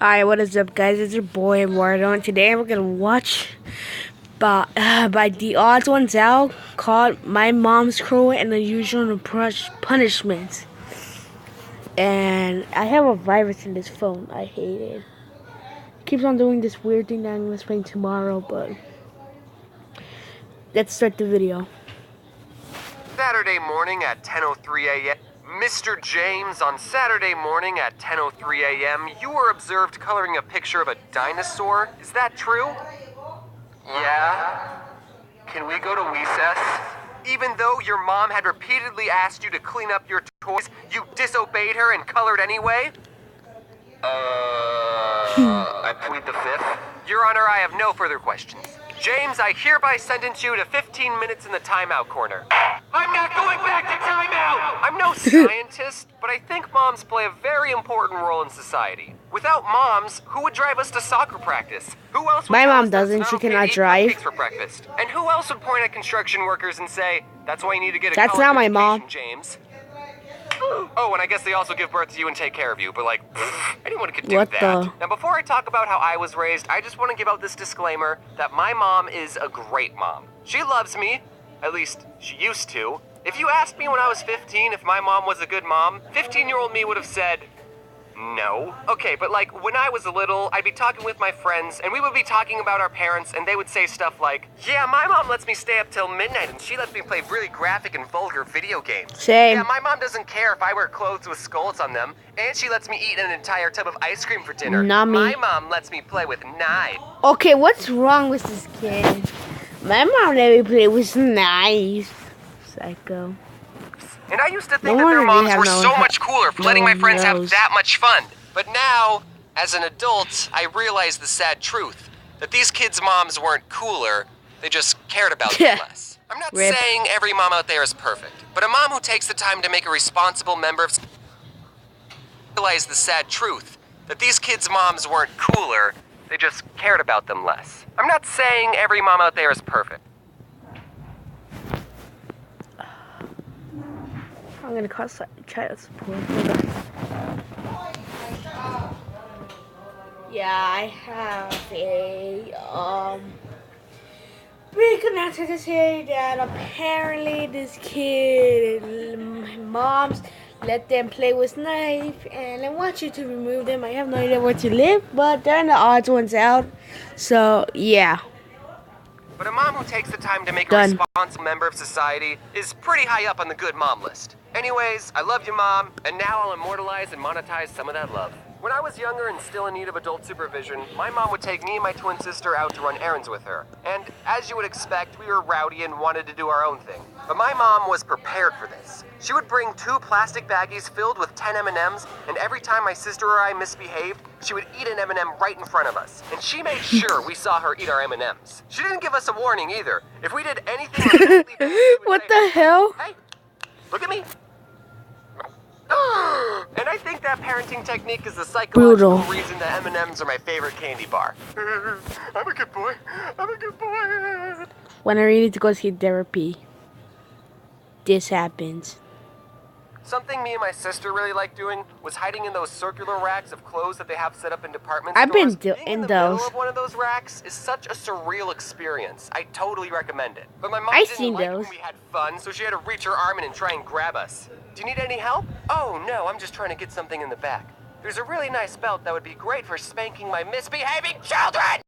Alright, what is up, guys? It's your boy Eduardo, and today we're gonna watch by Theodd1sout called "My Mom's Cruel and Unusual Punishments." And I have a virus in this phone. I hate it. It keeps on doing this weird thing that I'm gonna explain tomorrow, but let's start the video. Saturday morning at 10:03 a.m. Mr. James, on Saturday morning at 10:03 a.m., you were observed coloring a picture of a dinosaur. Is that true? Yeah? Can we go to recess? Even though your mom had repeatedly asked you to clean up your toys, you disobeyed her and colored anyway? I plead the fifth. Your Honor, I have no further questions. James, I hereby sentence you to 15 minutes in the timeout corner. I'm not going back to timeout! I'm no scientist, but I think moms play a very important role in society. Without moms, who would drive us to soccer practice? Who else would My tell mom us that doesn't. it's She not okay cannot to eat drive. cupcakes for breakfast? And who else would point at construction workers and say, that's why you need to get a That's college not my education, mom. James? Oh, and I guess they also give birth to you and take care of you, but like, anyone could do What that. the? Now, before I talk about how I was raised, I just want to give out this disclaimer that my mom is a great mom. She loves me, at least she used to. If you asked me when I was 15 if my mom was a good mom, 15-year-old me would have said, no. Okay, but like, when I was little, I'd be talking with my friends, and we would be talking about our parents, and they would say stuff like, yeah, my mom lets me stay up till midnight, and she lets me play really graphic and vulgar video games. Same. Yeah, my mom doesn't care if I wear clothes with skulls on them, and she lets me eat an entire tub of ice cream for dinner. Not me. My mom lets me play with knives. Okay, what's wrong with this kid? My mom let me play with knives. Psycho. And I used to think No that their wonder they moms have were no so one- much cooler for no letting my one friends have knows. that much fun. But now, as an adult, I realize the sad truth. That these kids' moms weren't cooler, they just cared about them less. I'm not Rip. saying every mom out there is perfect, but a mom who takes the time to make a responsible member of realize the sad truth. That these kids' moms weren't cooler, they just cared about them less. I'm not saying every mom out there is perfect. I'm gonna call child support. Hold on. Yeah, I have a big announcement to say that apparently this kid, moms let them play with knife, and I want you to remove them. I have no idea where to live, but they're in the Theodd1sout. So yeah. But a mom who takes the time to make Done. a responsible member of society is pretty high up on the good mom list. Anyways, I love you, Mom, and now I'll immortalize and monetize some of that love. When I was younger and still in need of adult supervision, my mom would take me and my twin sister out to run errands with her. And as you would expect, we were rowdy and wanted to do our own thing. But my mom was prepared for this. She would bring 2 plastic baggies filled with 10 M&Ms, and every time my sister or I misbehaved, she would eat an M&M right in front of us. And she made sure we saw her eat our M&Ms. She didn't give us a warning either. If we did anything remotely bad, she would What say, the hell? hey, look at me. And I think that parenting technique is the psychological Brutal. reason that M&Ms are my favorite candy bar. I'm a good boy. I'm a good boy. When I really need to go see therapy, this happens. Something me and my sister really liked doing was hiding in those circular racks of clothes that they have set up in department I've been stores. in Being in the those. middle of one of those racks is such a surreal experience. I totally recommend it. But my mom I've didn't seen like those. when we had fun, so she had to reach her arm in and try and grab us. Do you need any help? Oh, no, I'm just trying to get something in the back. There's a really nice belt that would be great for spanking my misbehaving children!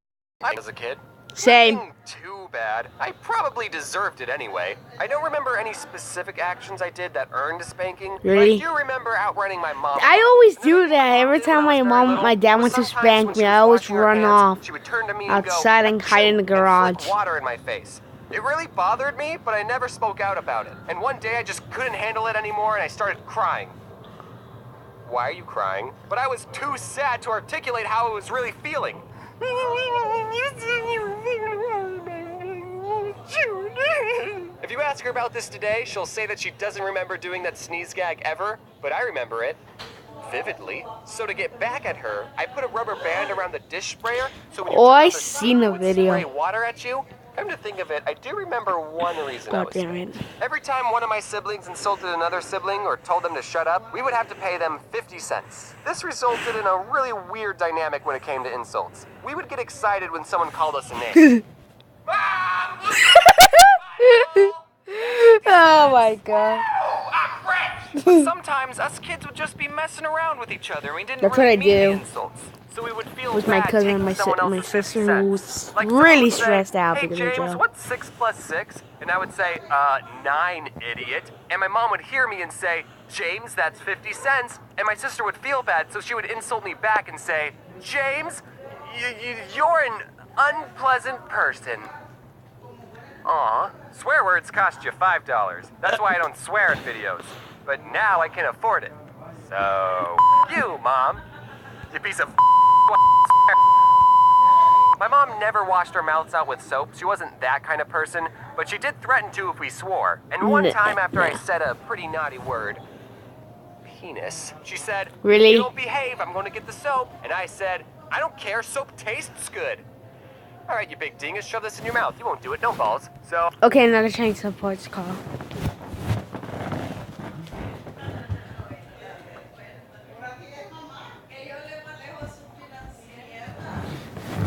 As a kid. Same. Nothing too bad. I probably deserved it anyway. I don't remember any specific actions I did that earned a spanking. Really? But I do remember outrunning my mom. I always Another do thing that. my Every did when time I my was very mom, little my dad was wants to sometimes when spank she me, was I always washing her run hands, off she would turn to me and go, outside and hide in the and flick garage. water in my face. It really bothered me, but I never spoke out about it. And one day I just couldn't handle it anymore and I started crying. Why are you crying? But I was too sad to articulate how I was really feeling. If you ask her about this today, she'll say that she doesn't remember doing that sneeze gag ever, but I remember it vividly. So to get back at her, I put a rubber band around the dish sprayer so when you Oh, turn on I the seen sink, it the would video. spray water at you. Come to think of it, I do remember one reason I God was damn it. spanked. Every time one of my siblings insulted another sibling or told them to shut up, we would have to pay them 50 cents. This resulted in a really weird dynamic when it came to insults. We would get excited when someone called us a name. Mom, look Oh my god. I'm French! But sometimes us kids would just be messing around with each other. We didn't That's really what I mean the do. insults. So we would feel With my bad cousin taking and someone my else's 50 sister cents. who was Like someone really would say, stressed out "Hey because of the James, job. what's 6 plus 6?" And I would say, 9, idiot. And my mom would hear me and say, "James, that's 50 cents." And my sister would feel bad, so she would insult me back and say, "James, you're an unpleasant person." Aw, swear words cost you $5. That's why I don't swear in videos. But now I can afford it. So, you, Mom. You piece of My mom never washed her mouths out with soap. She wasn't that kind of person, but she did threaten to if we swore. And one time after I said a pretty naughty word, penis, she said, Really? "If you don't behave, I'm going to get the soap." And I said, "I don't care, soap tastes good." "All right, you big dingus, shove this in your mouth. You won't do it, no balls." So, Okay, another Chinese supports call.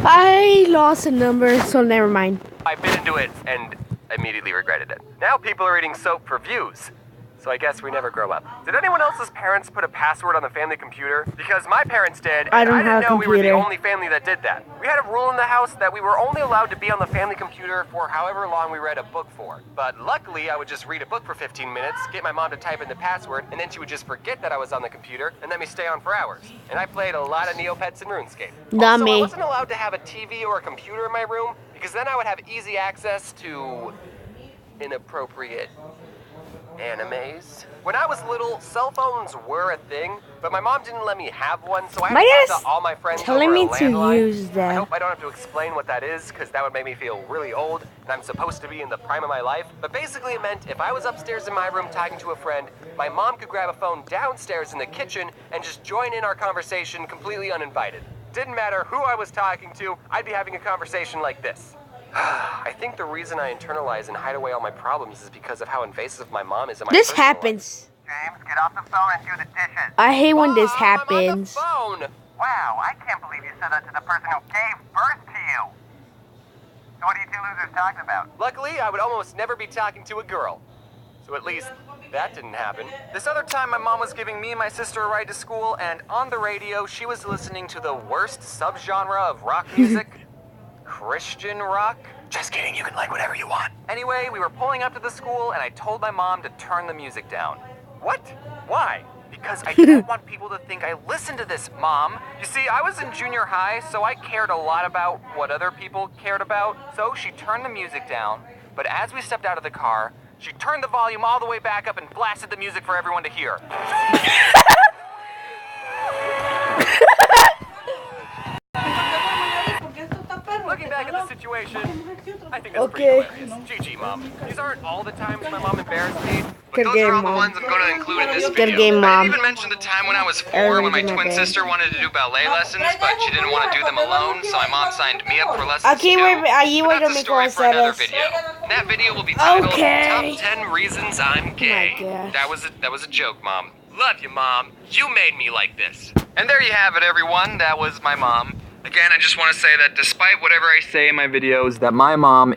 I lost a number, so never mind. I bit into it and immediately regretted it. Now people are eating soap for views. So I guess we never grow up. Did anyone else's parents put a password on the family computer? Because my parents did, and I don't I didn't have a know we were the computer. only family that did that. We had a rule in the house that we were only allowed to be on the family computer for however long we read a book for. But luckily, I would just read a book for 15 minutes, get my mom to type in the password, and then she would just forget that I was on the computer and let me stay on for hours. And I played a lot of Neopets and RuneScape. Not Also, me. I wasn't allowed to have a TV or a computer in my room because then I would have easy access to inappropriate animes. When I was little, cell phones were a thing, but my mom didn't let me have one, so I had My to dad talk is to all my friends telling over me a to landline. use I that. hope I don't have to explain what that is, because that would make me feel really old, and I'm supposed to be in the prime of my life. But basically it meant if I was upstairs in my room talking to a friend, my mom could grab a phone downstairs in the kitchen and just join in our conversation completely uninvited. Didn't matter who I was talking to, I'd be having a conversation like this. I think the reason I internalize and hide away all my problems is because of how invasive my mom is in my This personal life. happens. James, get off the phone and do the dishes. I hate when this Mom, I'm on the happens. phone. Wow, I can't believe you said that to the person who gave birth to you. So what are you two losers talking about? Luckily, I would almost never be talking to a girl. So at least that didn't happen. This other time, my mom was giving me and my sister a ride to school, and on the radio, she was listening to the worst subgenre of rock music. Christian rock? Just kidding, you can like whatever you want. Anyway, we were pulling up to the school and I told my mom to turn the music down. What? Why? Because I don't want people to think I listened to this, Mom. You see, I was in junior high, so I cared a lot about what other people cared about. So she turned the music down, but as we stepped out of the car, she turned the volume all the way back up and blasted the music for everyone to hear. Looking back at the situation, I think that's Okay. pretty hilarious. GG, Mom. These aren't all the times my mom embarrassed me, but Good those game, are all the Mom. ones I'm going to include in this Good video. game, I Mom. didn't even mention the time when I was 4 Everyone when my do my twin best. sister wanted to do ballet lessons, but she didn't want to do them alone, so my mom signed me up for lessons Okay, too. wait, you But wait to that's a make story one for another status. video. That video will be titled Okay. Top 10 Reasons I'm Gay. gosh. That was a joke, Mom. Love you, Mom. You made me like this. And there you have it, everyone. That was my mom. Again, I just want to say that despite whatever I say in my videos, that my mom